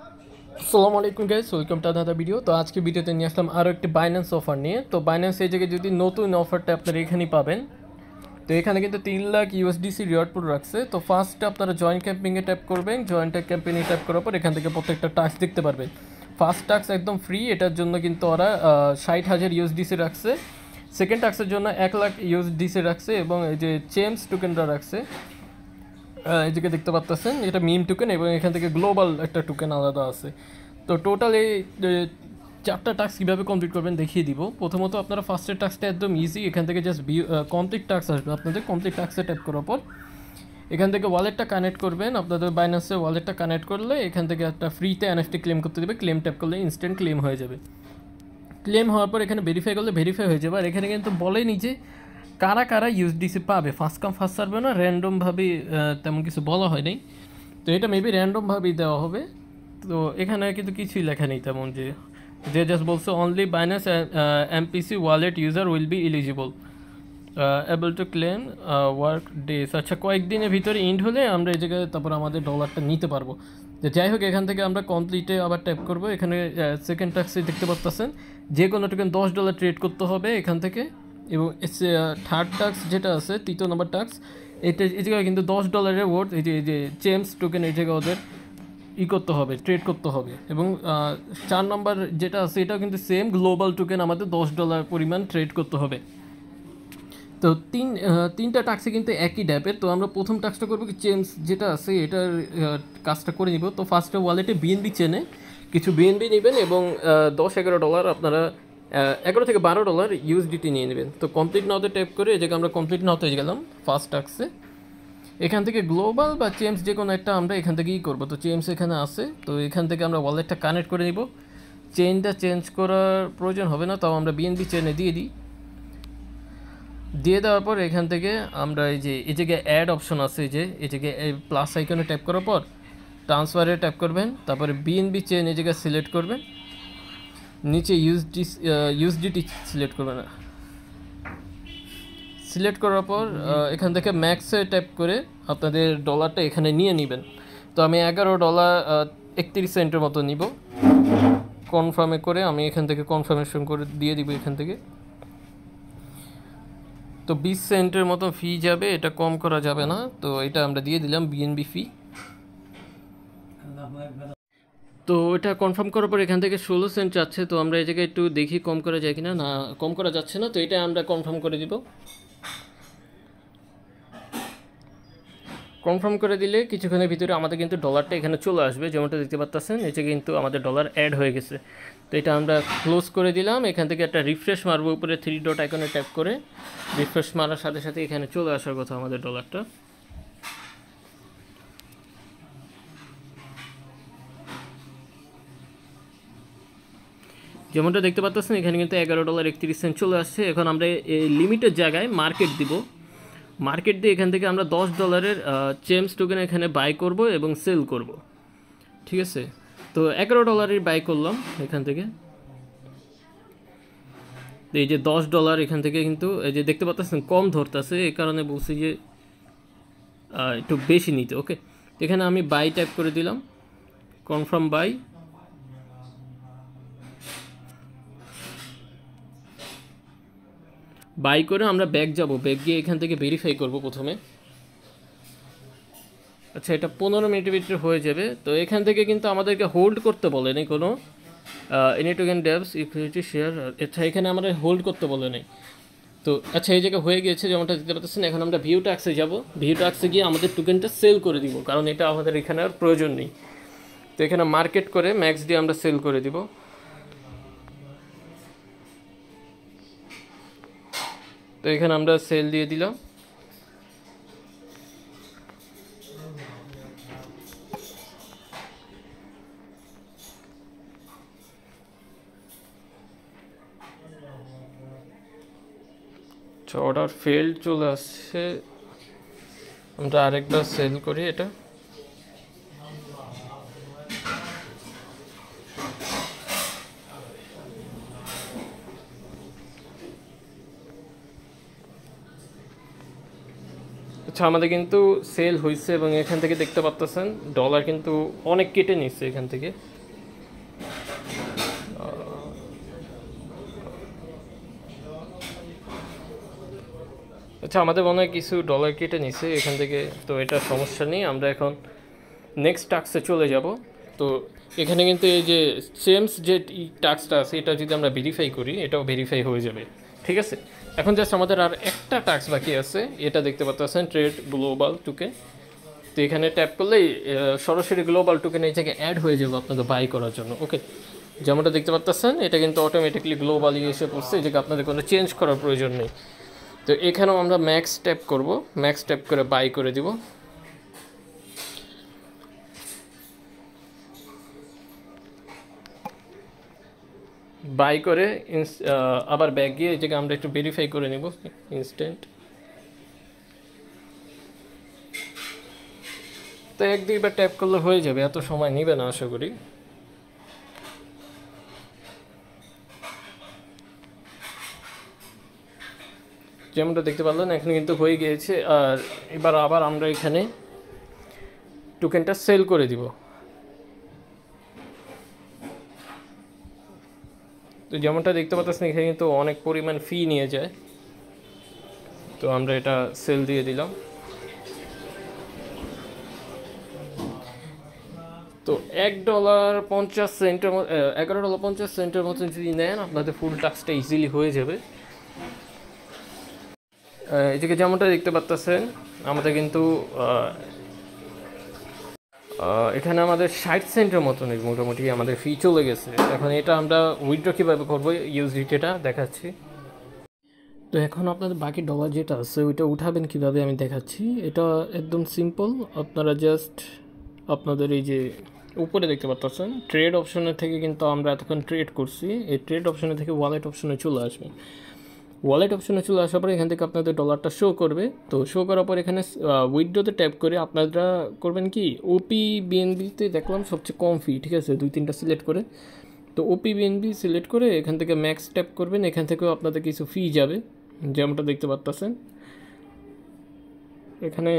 আসসালামু আলাইকুম guys, welcome to another video. তো আজকে ভিডিওতে নিয়ে আসলাম আরও একটি বাইন্যান্স অফার নিয়ে। তো বাইন্যান্স এই জায়গায় যদি নতুন অফারটা আপনারা এখানেই পাবেন। তো এখানে কিন্তু 3 লাখ ইউএসডিসি রিওয়ার্ড পুল রাখছে। তো ফার্স্টে আপনারা জয়েন ক্যাম্পিংয়ে ট্যাপ করবেন। জয়েন ক্যাম্পেইনে ট্যাপ করার পর এখান থেকে প্রত্যেকটা টাস্ক দেখতে পারবেন। ফার্স্ট টাস্ক একদম ফ্রি, এটার জন্য কিন্তু ওরা 60,000 ইউএসডিসি রাখছে। সেকেন্ড টাস্কের জন্য 1 লাখ ইউএসডিসি রাখছে এবং এই যে চেমস টোকেনটা রাখছে, এই দিকে দেখতে পাচ্ছেন, এটা মিম টোকেন এবং এখান থেকে গ্লোবাল একটা টোকেন আলাদা আছে। তো টোটাল এই 4টা টাস্ক কীভাবে কমপ্লিট করবেন দেখিয়ে দিব। প্রথমত আপনারা ফার্স্টের টাস্কটা একদম ইজি, এখান থেকে জাস্ট কমপ্লিট টাস্ক আসবে আপনাদের। কমপ্লিট টাস্কে ট্যাপ করার পর এখান থেকে ওয়ালেটটা কানেক্ট করবেন, আপনাদের বাইন্যান্সের ওয়ালেটটা কানেক্ট করলে এখান থেকে একটা ফ্রিতে এনএফটি ক্লেম করতে দেবে। ক্লেম ট্যাপ করলে ইনস্ট্যান্ট ক্লেম হয়ে যাবে। ক্লেম হওয়ার পর এখানে ভেরিফাই করলে ভেরিফাই হয়ে যাবে। আর এখানে কিন্তু বলেনি যে কারা কারা ইউএসডিসি পাবে, ফার্স্ট কাম ফার্স্ট সার্ভে না, র্যান্ডমভাবে তেমন কিছু বলা হয় নাই। তো এটা মেবি র্যান্ডমভাবেই দেওয়া হবে। তো এখানে কিন্তু কিছুই লেখা নেই তেমন, যে জাস্ট বলছে only Binance MPC wallet user will be eligible able to claim work days. আচ্ছা, কয়েকদিনের ভিতরে ইন্ড হলে আমরা এই জায়গায় তারপর আমাদের ডলারটা নিতে পারবো। তো যাই হোক, এখান থেকে আমরা কমপ্লিটে আবার ট্যাপ করবো। এখানে সেকেন্ড টাস্কে দেখতে পাচ্ছেন যে কোনো টোকেন $10 ট্রেড করতে হবে এখান থেকে। এবং থার্ড টাস্ক যেটা আছে, তৃতীয় নম্বর টাস্ক, এটা এই জায়গায় কিন্তু $10 ওয়ার্থ এই যে চেমস টোকেন এই জায়গায় ওদের করতে হবে, ট্রেড করতে হবে। এবং 4 নম্বর যেটা আছে এটাও কিন্তু সেম, গ্লোবাল টোকেন আমাদের $10 পরিমাণ ট্রেড করতে হবে। তো তিনটা টাস্কে কিন্তু একই ড্যাপের। তো আমরা প্রথম টাস্কটা করবো কি, চেঞ্জ যেটা আছে এটার কাজটা করে নিব। তো ফার্স্টে ওয়ালেটে বিএনবি চেনে কিছু বিএনবি নেবেন এবং $10-11 আপনারা 11 থেকে $12 ইউএসডিটি নিয়ে নেবেন। তো কমপ্লিট নাওতে ট্যাপ করে এই জায়গায় আমরা কমপ্লিট নাওতে গেলাম ফার্স্ট টাস্কে। এখান থেকে গ্লোবাল বা চেমস যে কোনো একটা আমরা এখান থেকেই করবো। তো চেমস এখানে আছে, তো এখান থেকে আমরা ওয়ালেটটা কানেক্ট করে নিব। চেইনটা চেঞ্জ করার প্রয়োজন হবে না, তাও আমরা বিএনবি চেনে দিয়ে দেওয়ার পর এখান থেকে আমরা এই জায়গায় অ্যাড অপশন আছে, এই জায়গায় প্লাস আইকনে ট্যাপ করার পর ট্রান্সফারে ট্যাপ করবেন। তারপরে বিএনবি চেন এই জায়গায় সিলেক্ট করবেন, নিচে ইউএসডিটি সিলেক্ট করবেন। সিলেক্ট করার পর এখান থেকে ম্যাক্সে ট্যাপ করে আপনাদের ডলারটা এখানে নিয়ে নেবেন। তো আমি $11.31 মতো নিব। কনফার্মে করে আমি এখান থেকে কনফার্মেশন করে দিয়ে দিব এখান থেকে। তো 20 সেন্টের মতো ফি যাবে, এটা কম করা যাবে না। তো এটা আমরা দিয়ে দিলাম বিএনবি ফি। তো এটা কনফার্ম করার পর এখান থেকে 16 সেন্ট যাচ্ছে। তো আমরা এই জায়গায় একটু দেখি কম করা যায় কিনা। না, কম করা যাচ্ছে না। তো এটা আমরা কনফার্ম করে দিব। কনফার্ম করে দিলে কিছুক্ষণের ভিতরে আমাদের কিন্তু ডলারটা এখানে চলে আসবে, যেমনটা দেখতে পাচ্ছেন। এটা কিন্তু আমাদের ডলার অ্যাড হয়ে গেছে। তো এটা আমরা ক্লোজ করে দিলাম। এখান থেকে একটা রিফ্রেশ মারবো, উপরে 3 ডট আইকনে ট্যাপ করে রিফ্রেশ মারার সাথে সাথে এখানে চলে আসার কথা আমাদের ডলারটা। যেমনটা দেখতে পাচ্ছেন এখানে কিন্তু $11.31 চলে আসছে। এখন আমরা এই লিমিটের জায়গায় মার্কেট দিব। মার্কেট দিয়ে এখান থেকে আমরা $10 চেমস টোকেন এখানে বাই করব এবং সেল করব। ঠিক আছে, তো $11 বাই করলাম এখান থেকে। এই যে $10 এখান থেকে কিন্তু এই যে দেখতে পাচ্ছেন কম ধরতেছে, এই কারণে বলছি যে একটু বেশি নিতে। ওকে, এখানে আমি বাই ট্যাপ করে দিলাম, কনফার্ম বাই। বাই করে আমরা ব্যাক যাব, ব্যাক গিয়ে এখান থেকে ভেরিফাই করব প্রথমে। আচ্ছা, এটা 15 মিনিটের ভিতরে হয়ে যাবে। তো এখান থেকে কিন্তু আমাদেরকে হোল্ড করতে বলেনি কোনো এনি টোকেন ডেভস ইকুইটি শেয়ার। আচ্ছা, এখানে আমাদের হোল্ড করতে বলেনি। তো আচ্ছা, এই জায়গায় হয়ে গেছে যেমনটা দেখতে পাচ্ছেন। এখন আমরা ভিউ ট্যাক্সে যাব। ভিউ ট্যাক্সে গিয়ে আমাদের টোকেনটা সেল করে দিব, কারণ এটা আমাদের এখানে আর প্রয়োজন নেই। তো এখানে মার্কেট করে ম্যাক্স দিয়ে আমরা সেল করে দিব। তো এখানে আমরা সেল দিয়ে দিলাম। অর্ডার ফেল্ড চলে আসছে, আমরা আরেকবার সেল করি এটা। আচ্ছা, আমাদের কিন্তু সেল হয়েছে এবং এখান থেকে দেখতে পাচ্ছেন ডলার কিন্তু অনেক কেটে নিচ্ছে এখান থেকে। আচ্ছা, আমাদের মনে হয় কিছু ডলার কেটে নিছে এখান থেকে, তো এটা সমস্যা নেই। আমরা এখন নেক্সট টাস্কে চলে যাব। তো এখানে কিন্তু এই যে সেমস যে টাস্কটা আছে এটা যদি আমরা ভেরিফাই করি, এটাও ভেরিফাই হয়ে যাবে, ঠিক আছে। এখন জাস্ট আমাদের আর একটা টাস্ক বাকি আছে, এটা দেখতে পাচ্ছেন ট্রেড গ্লোবাল টোকেন। তো এখানে ট্যাপ করলেই সরাসরি গ্লোবাল টোকেন এই জায়গায় অ্যাড হয়ে যাবে আপনাদের বাই করার জন্য। ওকে, যেমনটা দেখতে পাচ্ছেন এটা কিন্তু অটোমেটিকলি গ্লোবালি এসে পড়ছে, এই জায়গায় আপনাদের কোনো চেঞ্জ করার প্রয়োজন নেই। তো এখানেও আমরা ম্যাক্স ট্যাপ করব, ম্যাক্স ট্যাপ করে বাই করে দিব। বাই করে আবার ব্যাক গিয়ে এই জায়গায় আমরা একটু ভেরিফাই করে নেব ইনস্ট্যান্ট। তো এক দুইবার ট্যাপ করলে হয়ে যাবে, এত সময় নেবে না আশা করি। যেমনটা দেখতে পারলেন এখন কিন্তু হয়ে গিয়েছে। আর এবার আবার আমরা এখানে টোকেনটা সেল করে দিব। তো যেমনটা দেখতে পাচ্ছেন এখানে কিন্তু অনেক পরিমাণ ফি নিয়ে যায়, তো আমরা এটা সেল দিয়ে দিলাম। তো $1.50 $11.50 মতন যদি নেন আপনাদের ফুল টাস্কটা ইজিলি হয়ে যাবে। এদিকে যেমনটা দেখতে পাচ্ছেন আমাদের কিন্তু এখানে আমাদের 60 সেন্টের মতন মোটামুটি আমাদের ফি চলে গেছে। এখন এটা আমরা উইথড্র কীভাবে করবো ইউএসডিটিটা দেখাচ্ছি। তো এখন আপনাদের বাকি ডলার যেটা আছে ওইটা উঠাবেন কীভাবে আমি দেখাচ্ছি। এটা একদম সিম্পল, আপনারা জাস্ট আপনাদের এই যে উপরে দেখতে পাচ্ছেন ট্রেড অপশনের থেকে কিন্তু আমরা এতক্ষণ ট্রেড করছি, এই ট্রেড অপশনের থেকে ওয়ালেট অপশনে চলে আসবে। ওয়ালেট অপশনে চলে আসার পরে এখান থেকে আপনাদের ডলারটা শো করবে। তো শো করার পর এখানে উইথড্রোতে ট্যাপ করে আপনারা করবেন কি ওপি বিএনবিতে দেখলাম সবচেয়ে কম ফি, ঠিক আছে, 2-3টা সিলেক্ট করে। তো ওপি বিএনবি সিলেক্ট করে এখান থেকে ম্যাক্স ট্যাপ করবেন, এখান থেকেও আপনাদের কিছু ফি যাবে যেমনটা দেখতে পাচ্ছেন। এখানে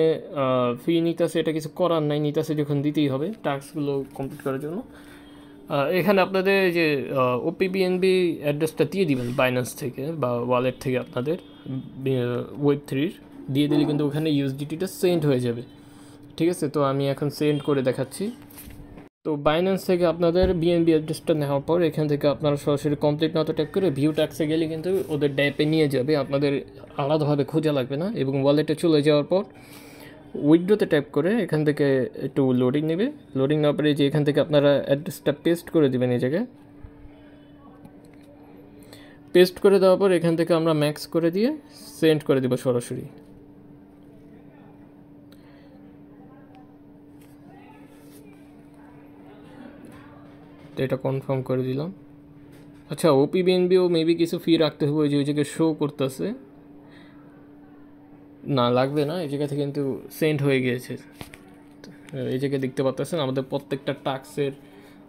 ফি নিতেছে, এটা কিছু করার নাই, নিতেছে যখন দিতেই হবে টাস্কগুলো কমপ্লিট করার জন্য। এখানে আপনাদের যে ওপিবিএনবি অ্যাড্রেসটা দিয়ে দিবেন বাইন্যান্স থেকে বা ওয়ালেট থেকে আপনাদের Web3 দিয়ে দিলে কিন্তু ওখানে ইউএসডিটিটা সেন্ড হয়ে যাবে, ঠিক আছে। তো আমি এখন সেন্ড করে দেখাচ্ছি। তো বাইন্যান্স থেকে আপনাদের বিএনবি অ্যাড্রেসটা নেওয়ার পর এখান থেকে আপনারা সরাসরি কমপ্লিট নাও ট্যাপ করে ভিউ ট্যাক্সে গেলে কিন্তু ওদের ড্যাপে নিয়ে যাবে, আপনাদের আলাদাভাবে খোঁজা লাগবে না। এবং ওয়ালেটে চলে যাওয়ার পর উইথড্রোতে ট্যাপ করে এখান থেকে একটু লোডিং নেবে, লোডিং নেওয়ার পরে যে এখান থেকে আপনারা অ্যাড্রেসটা পেস্ট করে দেবেন, এই জায়গায় পেস্ট করে দেওয়ার পর এখান থেকে আমরা ম্যাক্স করে দিয়ে সেন্ড করে দেবো সরাসরি। তো এটা কনফার্ম করে দিলাম। আচ্ছা, ওপিবিএনবিও মেবি কিছু ফি রাখতে হবে, যে ওই জায়গায় শো করতেছে না, লাগবে না, এই জায়গা থেকে কিন্তু সেন্ড হয়ে গিয়েছে। এই জায়গায় দেখতে পাচ্ছেন আমাদের প্রত্যেকটা টাস্কের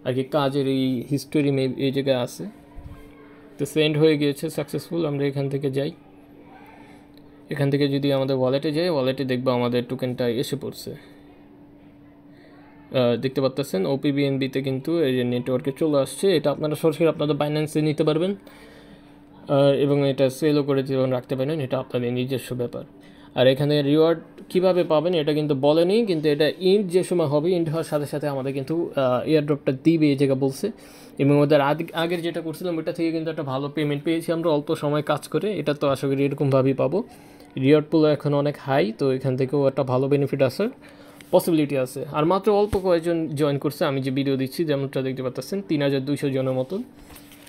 আর কি কাজের এই হিস্টোরি এই জায়গায় আছে। তো সেন্ড হয়ে গিয়েছে সাকসেসফুল। আমরা এখান থেকে যাই, এখান থেকে যদি আমাদের ওয়ালেটে যাই, ওয়ালেটে দেখবো আমাদের টোকেনটা এসে পড়ছে। দেখতে পাচ্ছেন ওপিবিএনবিতে কিন্তু এই যে নেটওয়ার্কে চলে আসছে। এটা আপনারা সরাসরি আপনাদের বাইন্যান্সে নিতে পারবেন এবং এটা সেলও করে জীবন রাখতে পারেন, এটা আপনাদের নিজস্ব ব্যাপার। আর এখানে রিওয়ার্ড কীভাবে পাবেন এটা কিন্তু বলেনি, কিন্তু এটা ইন্ড যে সময় হবে, ইন্ড হওয়ার সাথে সাথে আমাদের কিন্তু এয়ারড্রপটা দিবে এই জায়গা বলছে। এবং ওদের আগের যেটা করছিলাম ওটা থেকে কিন্তু একটা ভালো পেমেন্ট পেয়েছি আমরা অল্প সময় কাজ করে। এটা তো আশা করি এরকমভাবেই পাবো। রিওয়ার্ড পুল এখন অনেক হাই, তো এখান থেকেও একটা ভালো বেনিফিট আসার পসিবিলিটি আছে। আর মাত্র অল্প কয়েকজন জয়েন করছে, আমি যে ভিডিও দিচ্ছি যেমনটা দেখতে পাচ্ছেন 3200 জনের মতন।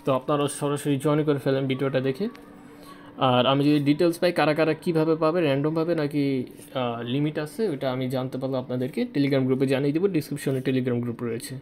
তো আপনারা সরাসরি জয়েন করে ফেলেন ভিডিওটা দেখে। আর আমি যদি ডিটেলস পাই কারা কারা কীভাবে পাবে, র্যান্ডমভাবে নাকি লিমিট আছে, ওটা আমি জানতে পারলে আপনাদেরকে টেলিগ্রাম গ্রুপে জানিয়ে দেবো। ডিসক্রিপশনে টেলিগ্রাম গ্রুপ রয়েছে।